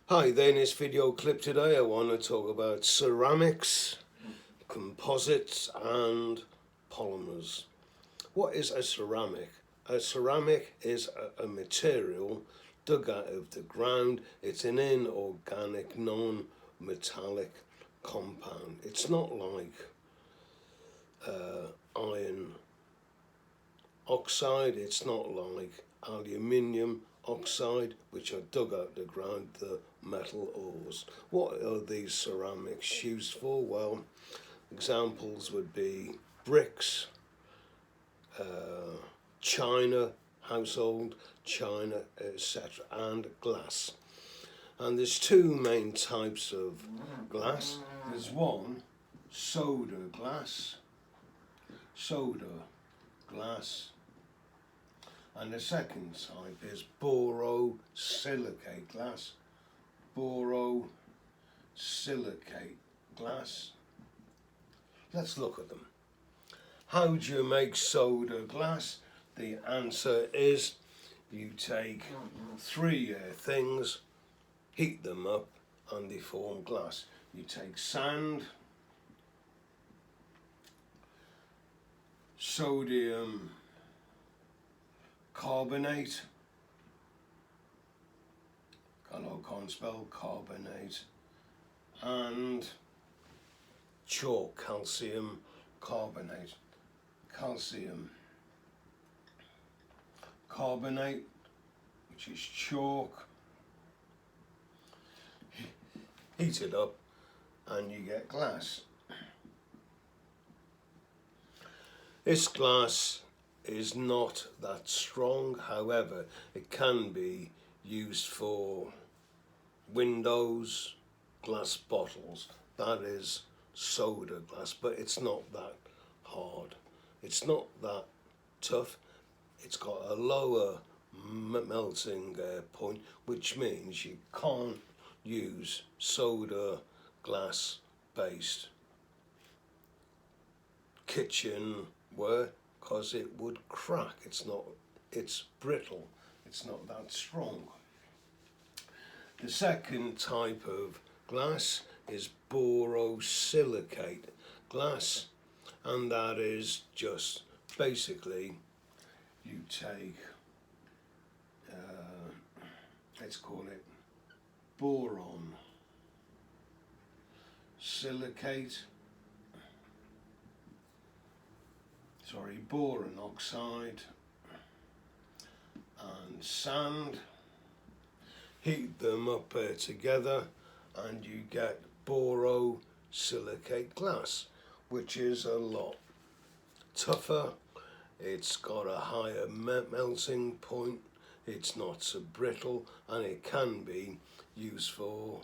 Hi there, in this video clip today I want to talk about ceramics, composites and polymers. What is a ceramic? A ceramic is a material dug out of the ground. It's an inorganic, non-metallic compound. It's not like iron oxide, it's not like aluminium oxide, which are dug out of the ground, the metal ores. What are these ceramics used for? Well, examples would be bricks, china, household china, etc., and glass. And there's two main types of glass. There's one, soda glass, and the second type is borosilicate glass. Borosilicate glass. Let's look at them. How do you make soda glass? The answer is you take three things, heat them up, and they form glass. You take sand, sodium carbonate, I can't spell carbonate, and chalk, calcium carbonate. Calcium carbonate, which is chalk, heat it up and you get glass. This glass is not that strong, however, it can be used for windows, glass bottles. That is soda glass, but it's not that hard. It's not that tough. It's got a lower melting point, which means you can't use soda glass based kitchenware because it would crack. It's brittle. It's not that strong. The second type of glass is borosilicate glass, and that is just basically you take, let's call it boron oxide and sand, heat them up together and you get borosilicate glass, which is a lot tougher. It's got a higher melting point, it's not so brittle, and it can be used for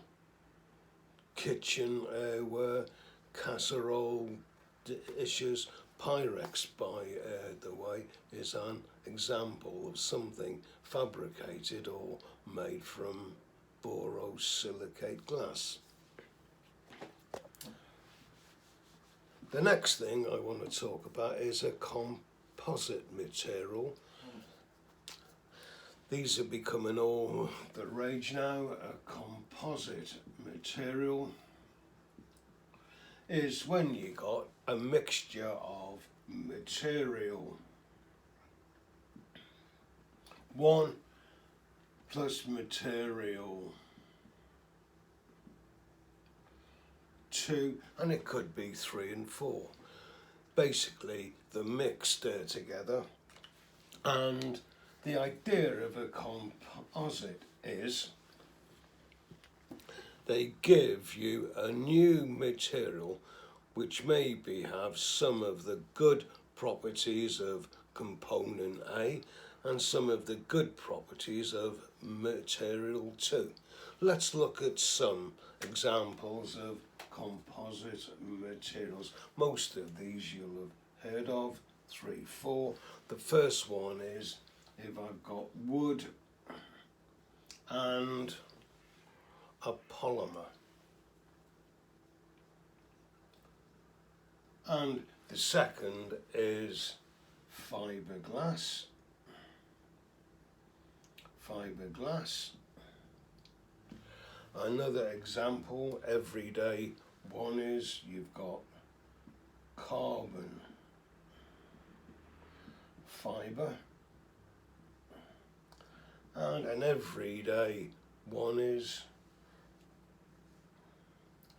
kitchenware, casserole dishes. Pyrex, by the way, is an example of something fabricated or made from borosilicate glass. The next thing I want to talk about is a composite material. These are becoming all the rage now. A composite material is when you got a mixture of material 1 plus material 2, and it could be 3 and 4. Basically, they're mixed together, and the idea of a composite is they give you a new material which maybe have some of the good properties of component A and some of the good properties of material 2. Let's look at some examples of composite materials. Most of these you'll have heard of, 3, 4. The first one is if I've got wood and a polymer. And the second is fiberglass. Another example, everyday one is you've got carbon fibre, and an everyday one is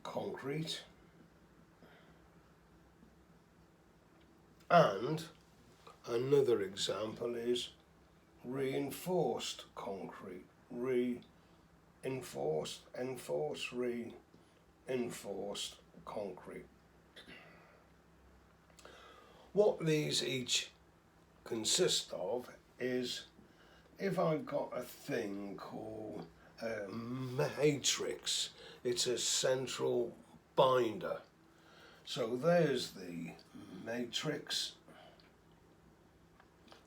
concrete, and another example is reinforced concrete, reinforced concrete. What these each consist of is, if I've got a thing called a matrix, it's a central binder. So there's the matrix,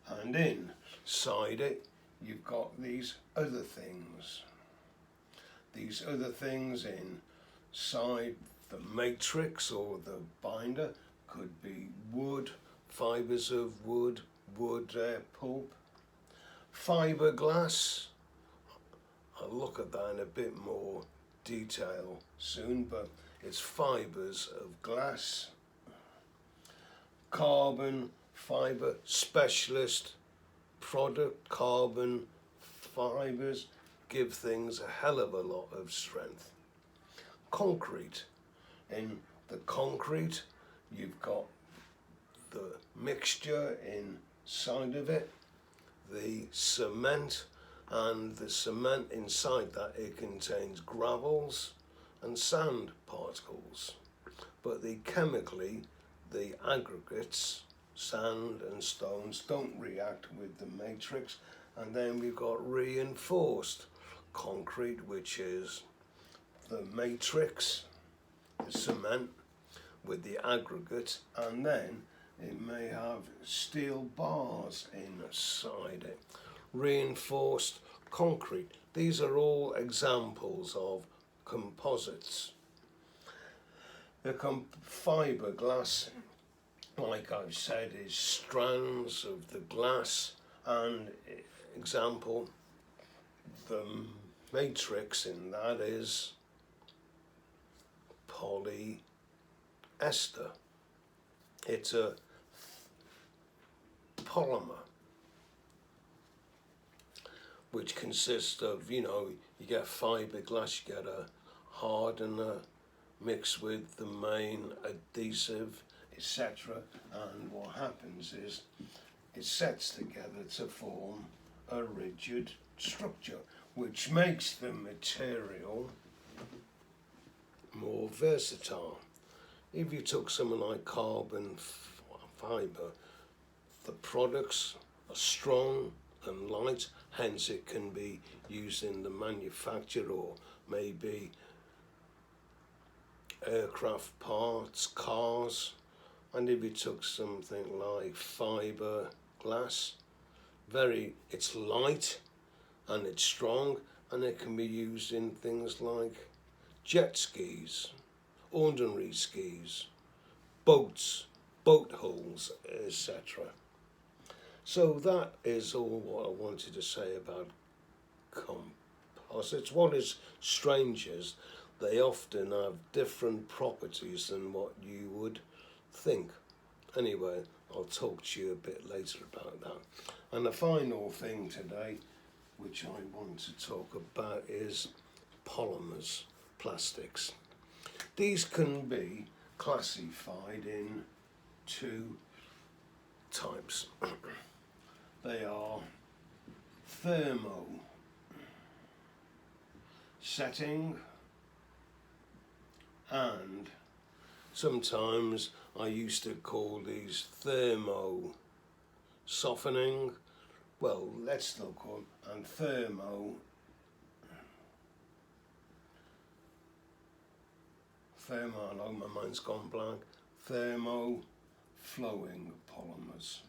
and inside it you've got these other things. These other things inside the matrix or the binder could be wood, fibres of wood, pulp, fiberglass. I'll look at that in a bit more detail soon, but it's fibres of glass, carbon fibre specialist product. Carbon fibres give things a hell of a lot of strength. Concrete. In the concrete you've got the mixture inside of it, the cement, and the cement inside that, it contains gravels and sand particles, but chemically the aggregates, sand and stones, don't react with the matrix. And then we've got reinforced concrete, which is the matrix, the cement with the aggregate, and then it may have steel bars inside it. Reinforced concrete. These are all examples of composites. The fiberglass, like I've said, is strands of the glass, and example, the matrix in that is polyester. It's a polymer which consists of, you get fiberglass, you get a hardener mixed with the main adhesive, etc. And what happens is it sets together to form a rigid structure, which makes the material more versatile. If you took something like carbon fibre, the products are strong and light, hence it can be used in the manufacture or maybe aircraft parts, cars. And if you took something like fiberglass, it's light and it's strong, and it can be used in things like jet skis, ordinary skis, boats, boat hulls, etc. So that is all what I wanted to say about composites. What is strange is they often have different properties than what you would think. Anyway, I'll talk to you a bit later about that. And the final thing today, which I want to talk about, is polymers, plastics. These can be classified in two types. They are thermo setting, and sometimes I used to call these thermo softening. Well, let's still call them, and thermo oh, my mind's gone blank. Thermo flowing polymers.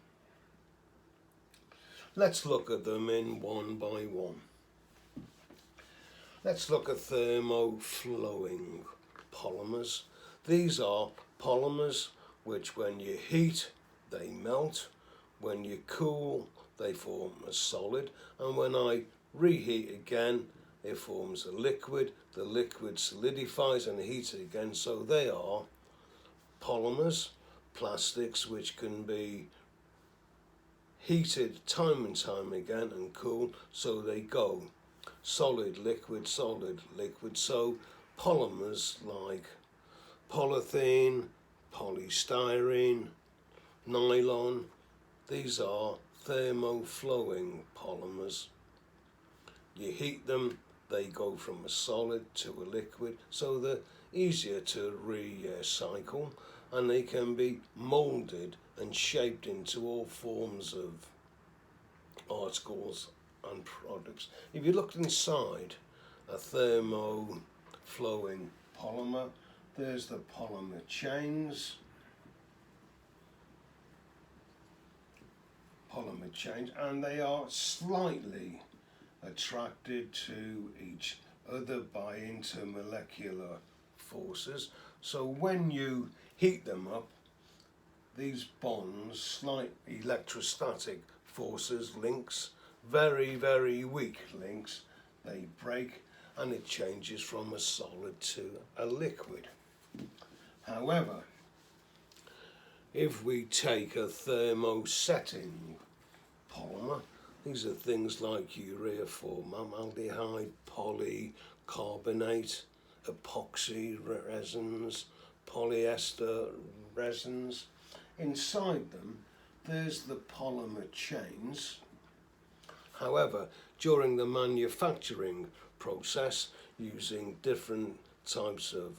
Let's look at them in one by one. Let's look at thermo flowing polymers. These are polymers which, when you heat, they melt. When you cool, they form a solid. And when I reheat again, it forms a liquid, the liquid solidifies and heats it again, so they are polymers, plastics which can be heated time and time again and cooled, so they go solid, liquid, solid, liquid. So polymers like polythene, polystyrene, nylon, these are thermoflowing polymers. You heat them, they go from a solid to a liquid, so they're easier to recycle, and they can be moulded and shaped into all forms of articles and products. If you look inside a thermoflowing polymer, there's the polymer chains, and they are slightly attracted to each other by intermolecular forces. So when you heat them up, these bonds, slight electrostatic forces, links, very, very weak links, they break and it changes from a solid to a liquid. However, if we take a thermosetting polymer, these are things like urea formaldehyde, polycarbonate, epoxy resins, polyester resins. Inside them, there's the polymer chains. However, during the manufacturing process, using different types of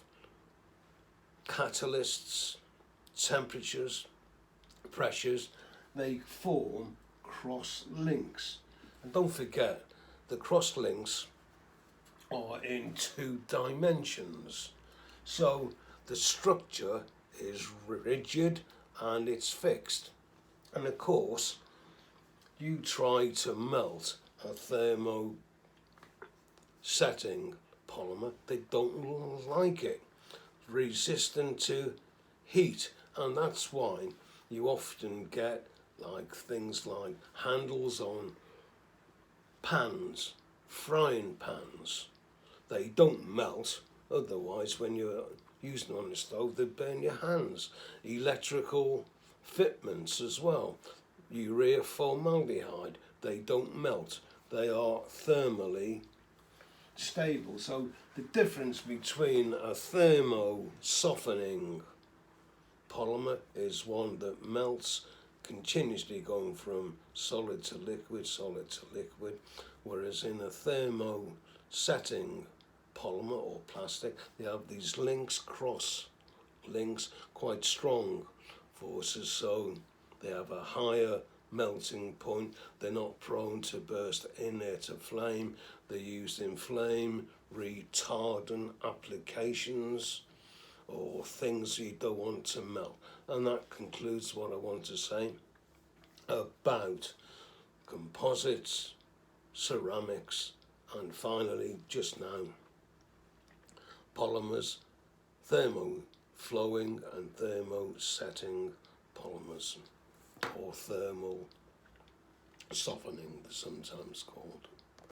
catalysts, temperatures, pressures, they form cross links. And don't forget, the cross links are in 2 dimensions. So the structure is rigid and it's fixed. And of course, you try to melt a thermosetting polymer, they don't like it. Resistant to heat, and that's why you often get like things like handles on pans, frying pans. They don't melt, otherwise when you're using them on the stove they burn your hands. Electrical fitments as well, urea formaldehyde, they don't melt, they are thermally stable. So the difference between a thermo-softening polymer is one that melts continuously, going from solid to liquid, whereas in a thermo-setting polymer or plastic, they have these links, cross links, quite strong forces, so they have a higher melting point. They're not prone to burst in there to flame. They're used in flame retardant applications or things you don't want to melt. And that concludes what I want to say about composites, ceramics, and finally just now polymers, thermoflowing and thermosetting polymers, or thermal softening, they're sometimes called.